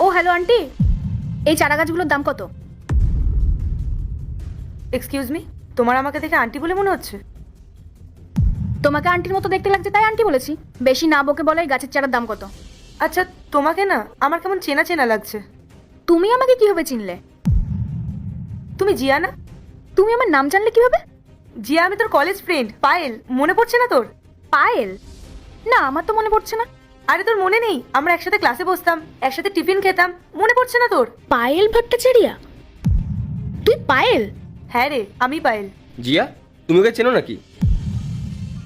ও hello aunty, এই চারা গাছগুলোর দাম কত? এক্সকিউজ মি, তোমার আমাকে দেখে আন্টি বলে মনে হচ্ছে? তোমাকে আন্টির মতো দেখতে লাগছে তাই আন্টি বলেছি। বেশি না বকে বলো এই গাছের চারার দাম কত? আচ্ছা, তোমাকে না আমার কেমন চেনা চেনা লাগছে। তুমি আমাকে কিভাবে চিনলে? তুমি জিয়া না? তুমি আমার নাম জানলে কিভাবে? জিয়া, আমি তোর কলেজ ফ্রেন্ড পায়েল। মনে পড়ছে না তোর? পায়েল? না, আমার তো মনে পড়ছে না। আরে তোর মনে নেই আমরা একসাথে ক্লাসে বসতাম, একসাথে টিফিন খেতাম? মনে পড়ছে না তোর? পায়েল ভট্টাচারিয়া? তুই পায়েল? হ্যাঁ রে, আমি পায়েল। জিয়া, তুমি ওকে চেনো নাকি?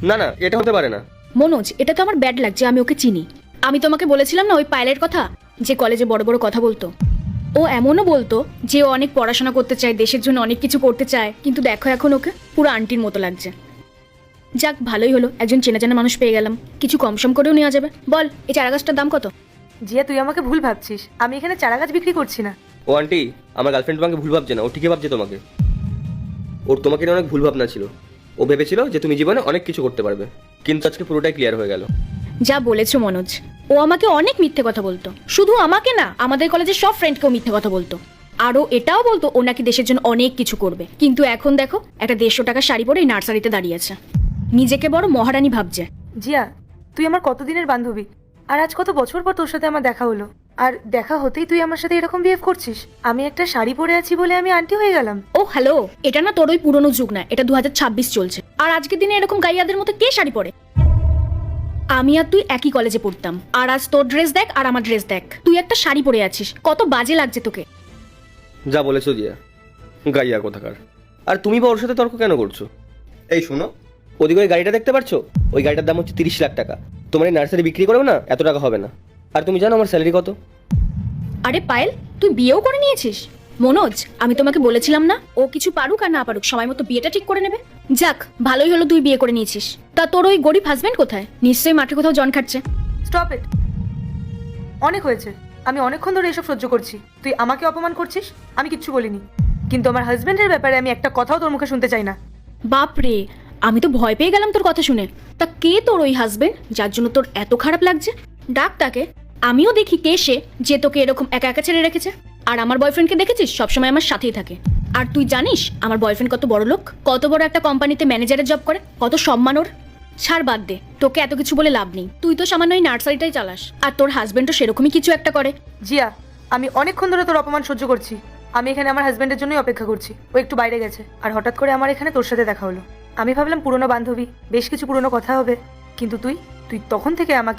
না না, এটা হতে পারে না। মনোজ, এটা তো আমার ব্যাড লাগছে, আমি ওকে চিনি। আমি তোমাকে বলেছিলাম না ওই পায়েলের কথা, যে কলেজে বড় বড় কথা বলতো। ও এমনও বলতো যে ও অনেক পড়াশোনা করতে চায়, দেশের জন্য অনেক কিছু করতে চায়, কিন্তু দেখো এখন ওকে পুরো আন্টির মতো লাগছে। যাক, ভালোই হলো, একজন চেনা জানা মানুষ পেয়ে গেলাম, কিছু কম সম করেও নেওয়া যাবে। বল, এই চারা গাছটার দাম কত? জিয়া, তুই আমাকে ভুল ভাবছিস, আমি এখানে চারা গাছ বিক্রি করছি না। ও আন্টি, আমার গার্লফ্রেন্ড তোমাকে ভুল ভাবছে না, ও ঠিকই ভাবছে তোমাকে। ওর তোমাকে নিয়ে অনেক ভুল ভাবনা ছিল। ও ভেবেছিল যে তুমি জীবনে অনেক কিছু করতে পারবে, কিন্তু আজকে পুরোটাই ক্লিয়ার হয়ে গেল। যা বলেছো মনোজ, ও আমাকে অনেক মিথ্যে কথা বলতো। শুধু আমাকে না, আমাদের কলেজের সব ফ্রেন্ডকেও মিথ্যে কথা বলতো। আরও এটাও বলতো ও নাকি দেশের জন্য অনেক কিছু করবে, কিন্তু এখন দেখো একটা 150 টাকার শাড়ি পরে এই নার্সারিতে দাঁড়িয়ে আছে, নিজেকে বড় মহারানী ভাবছে। জিয়া, তুই আমার কতদিনের বান্ধবী, আর আজ কত বছর পর তোর সাথে আমার দেখা হলো, আর দেখা হতেই তুই আমার সাথে এরকম বিহেভ করছিস? আমি একটা শাড়ি পরে আছি বলে আমি আন্টি হয়ে গেলাম? ও হ্যালো, এটা না তোর ওই পুরনো যুগ না, এটা 2026 চলছে। আর আজকের দিনে এরকম গাইয়াদের মতো কে শাড়ি পরে? আমি আর তুই একই কলেজে পড়তাম, আর আজ তোর ড্রেস দেখ আর আমার ড্রেস দেখ, তুই একটা শাড়ি পরে আছিস, কত বাজে লাগছে তোকে। যা বলেছো জিয়া, গাইয়া কোথাকার। আর তুমি বা ওর সাথে তর্ক কেন করছো? এই শোনো, ওদিকে ওই গাড়িটা দেখতে পাচ্ছ? ওই গাড়িটার দাম হচ্ছে 30 লাখ টাকা। তোমার এই নার্সারি বিক্রি করবে না, এত টাকা হবে না। আর তুমি জানো আমার স্যালারি কত? আরে পায়েল, তুই বিয়েও করে নিয়েছিস? মনোজ, আমি তোমাকে বলেছিলাম না ও কিছু পারুক আর না পারুক সময় মতো বিয়েটা ঠিক করে নেবে। যাক, ভালোই হলো তুই বিয়ে করে নিয়েছিস। তা তোর ওই গরিব হাজবেন্ড কোথায়? নিশ্চয়ই মাঠে কোথাও জন খাটছে। স্টপ ইট, অনেক হয়েছে। আমি অনেকক্ষণ ধরে এসব সহ্য করছি, তুই আমাকে অপমান করছিস। আমি কিচ্ছু বলিনি, কিন্তু আমার হাজবেন্ডের ব্যাপারে আমি একটা কথাও তোর মুখে শুনতে চাই না। বাপ রে, আমি তো ভয় পেয়ে গেলাম তোর কথা শুনে। তা কে তোর ওই হাজবেন্ড যার জন্য তোর এত খারাপ লাগছে? ডাক তাকে, আমিও দেখি কে সে যে তোকে এরকম একা একা ছেড়ে রেখেছে। আর আমার বয়ফ্রেন্ডকে দেখেছিস, সবসময় আমার সাথেই থাকে। আর তুই জানিস আমার বয়ফ্রেন্ড কত বড় লোক, কত বড় একটা কোম্পানিতে ম্যানেজারের জব করে, কত সম্মান ওর। ছাড়, বাদ দে, তোকে এত কিছু বলে লাভ নেই। তুই তো সামান্য এই নার্সারিটাই চালাস, আর তোর হাজবেন্ডও সেরকমই কিছু একটা করে। জিয়া, আমি অনেকক্ষণ ধরে তোর অপমান সহ্য করছি। আমি এখানে আমার হাজবেন্ডের জন্যই অপেক্ষা করছি। ও একটু বাইরে গেছে, আর হঠাৎ করে আমার এখানে তোর সাথে দেখা হলো। আমি ভাবলাম পুরনো বান্ধবী, বেশ কিছু পুরনো কথা হবে, কিন্তু তুই তুই তখন থেকে আমাকে